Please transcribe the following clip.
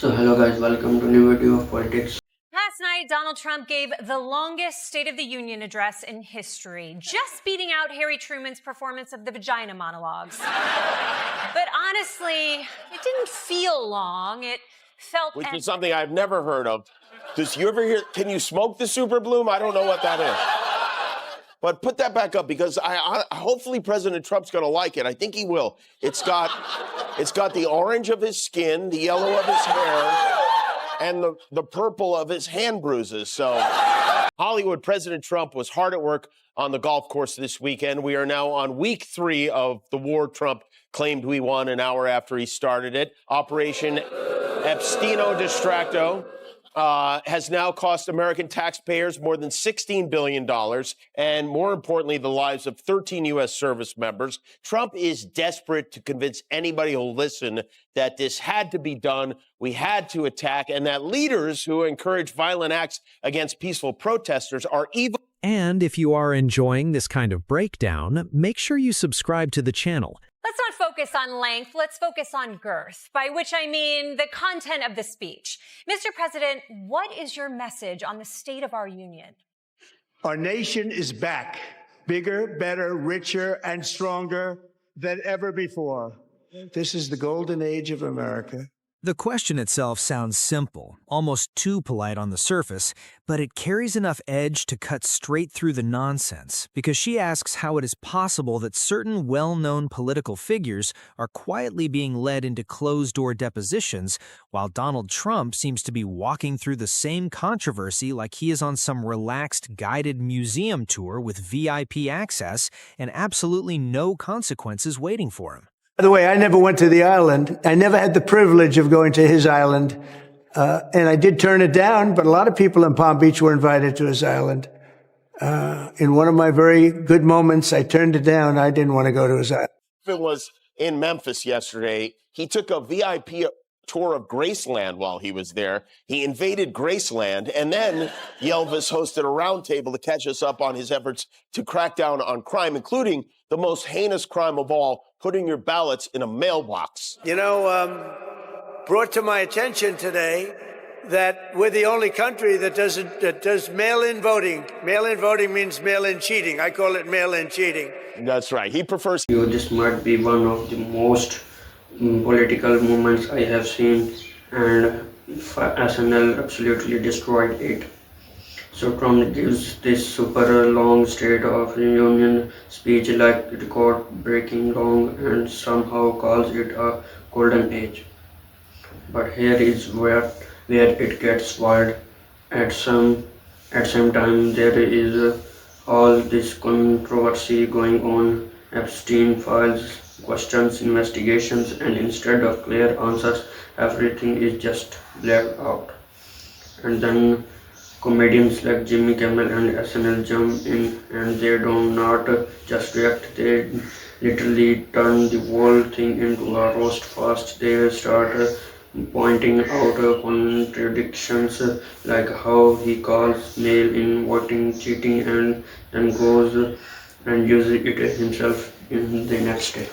So hello guys, welcome to new video of politics. Last night, Donald Trump gave the longest State of the Union address in history, just beating out Harry Truman's performance of the vagina monologues. But honestly, it didn't feel long. It felt... Which is something I've never heard of. Does you ever hear, can you smoke the super bloom? I don't know what that is. But put that back up because hopefully President Trump's going to like it. I think he will. It's got the orange of his skin, the yellow of his hair, and the purple of his hand bruises. So Hollywood, President Trump was hard at work on the golf course this weekend. We are now on week 3 of the war Trump claimed we won an hour after he started it. Operation Abstino Distracto has now cost American taxpayers more than $16 billion, and more importantly, the lives of 13 U.S. service members. Trump is desperate to convince anybody who'll listen that this had to be done, we had to attack, and that leaders who encourage violent acts against peaceful protesters are evil. And if you are enjoying this kind of breakdown, make sure you subscribe to the channel. Let's not focus on length, let's focus on girth, by which I mean the content of the speech. Mr. President, what is your message on the state of our union? Our nation is back, bigger, better, richer, and stronger than ever before. This is the golden age of America. The question itself sounds simple, almost too polite on the surface, but it carries enough edge to cut straight through the nonsense, because she asks how it is possible that certain well-known political figures are quietly being led into closed-door depositions, while Donald Trump seems to be walking through the same controversy like he is on some relaxed guided museum tour with VIP access and absolutely no consequences waiting for him. By the way, I never went to the island. I never had the privilege of going to his island. And I did turn it down, but a lot of people in Palm Beach were invited to his island. In one of my very good moments, I turned it down. I didn't want to go to his island. It was in Memphis yesterday. He took a VIP tour of Graceland while he was there. He invaded Graceland, and then Yelvis hosted a roundtable to catch us up on his efforts to crack down on crime, including the most heinous crime of all, putting your ballots in a mailbox. You know, brought to my attention today that we're the only country that does mail-in voting. Mail-in voting means mail-in cheating. I call it mail-in cheating. That's right. He prefers... This might be one of the most political movements I have seen, and SNL absolutely destroyed it. So Trump gives this super long State of the Union speech like record-breaking long and somehow calls it a golden age. But here is where it gets wild. At some time there is all this controversy going on, Epstein files, questions, investigations, and instead of clear answers, everything is just blared out. And then comedians like Jimmy Kimmel and SNL jump in, and they do not just react, they literally turn the whole thing into a roast fast. They start pointing out contradictions, like how he calls mail-in voting cheating and then goes and uses it himself in the next day.